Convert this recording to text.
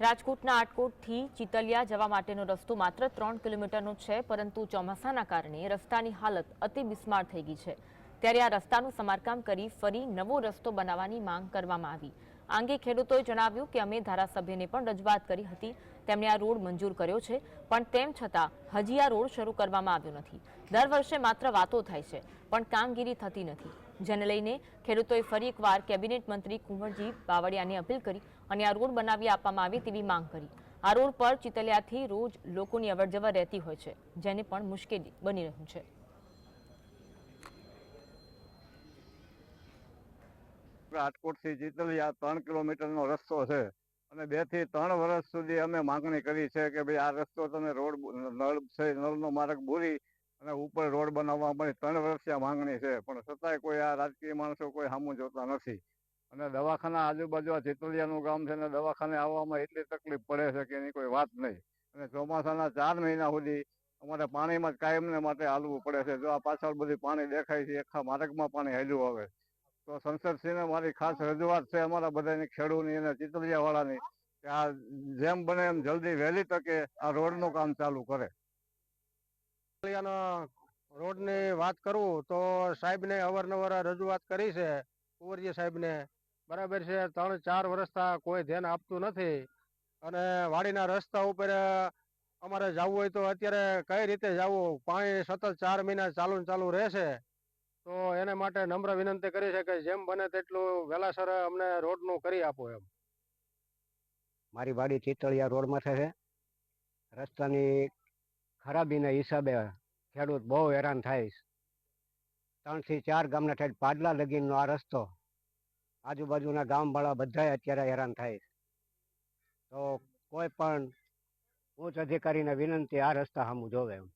રાજકોટના આટકોટથી ચિતલિયા જવા માટેનો રસ્તો માત્ર 3 કિલોમીટરનો છે, પરંતુ ચોમાસાના કારણે રસ્તાની હાલત અતિ બિસ્માર થઈ ગઈ છે। ત્યારે આ રસ્તાનું સમારકામ કરી ફરી નવો રસ્તો બનાવવાની માંગ કરવામાં આવી। આ અંગે ખેડૂતોએ જણાવ્યું કે અમે ધારાસભ્યને પણ રજૂઆત કરી હતી, તેમણે આ રોડ મંજૂર કર્યો છે, પણ તેમ છતાં હજી આ રોડ શરૂ કરવામાં આવ્યો નથી। દર વર્ષે માત્ર વાતો થાય છે, પણ કામગીરી થતી નથી, જેને લઈને ખેડૂતોએ ફરી એકવાર કેબિનેટ મંત્રી કુંવરજી બાવળિયાને અપીલ કરી અને આ રોડ બનાવી આપવામાં આવે તેવી માંગ કરી। આ રોડ પર ચિતલિયાથી રોજ લોકોની અવરજવર રહેતી હોય છે, જેને પણ મુશ્કેલી બની રહ્યું છે। રાજકોટથી ચિતલિયા 3 કિલોમીટરનો રસ્તો છે અને 2 થી 3 વર્ષ સુધી અમે માંગણી કરી છે કે ભાઈ આ રસ્તો તમે રોડ નળ છે, નળનો માર્ગ બોરી અને ઉપર રોડ બનાવવા માટે 3 વર્ષથી આ માંગણી છે, પણ છતાંય કોઈ આ રાજકીય માણસો કોઈ સામું જોતા નથી। અને દવાખાના આજુબાજુ આ ચિતલિયાનું ગામ છે ને દવાખાને આવવામાં એટલી તકલીફ પડે છે કે એની કોઈ વાત નહીં। અને ચોમાસાના 4 મહિના સુધી અમારે પાણીમાં જ કાયમને માટે હાલવું પડે છે। જો આ પાછળ બધી પાણી દેખાય છે, આખા માર્ગમાં પાણી હાલ્યું આવે તો સંસદશ્રીને મારી ખાસ રજૂઆત છે અમારા બધાની, ખેડૂતની અને ચિતલિયા વાળાની, કે આ જેમ બને એમ જલ્દી વહેલી તકે આ રોડનું કામ ચાલુ કરે। રોડની વાત કરું તો સાહેબને અવારનવાર રજૂઆત કરી છે, કુંવરજી સાહેબને, બરાબર છે। 3-4 વર્ષથી કોઈ ધ્યાન આપતું નથી અને વાડીના રસ્તા ઉપર અમારે જવું હોય તો અત્યારે કઈ રીતે જવું, પાણી સતત 4 મહિના ચાલુ રહેશે। તો એને માટે નમ્ર વિનંતી કરી છે કે જેમ બને તેટલું વહેલાસર અમને રોડનું કરી આપો એમ। મારી વાડી ચિતલિયા રોડમાં છે। રસ્તાની ખરાબીના હિસાબે ખેડૂત બહુ હેરાન થાય છે। 3 થી 4 ગામના ઠેઠ પાડલા લગીનનો આ રસ્તો, આજુબાજુના ગામવાળા બધાય અત્યારે હેરાન થાય છે। તો કોઈ પણ ઉચ્ચ અધિકારીને વિનંતી આ રસ્તા સામું જોવે એમ।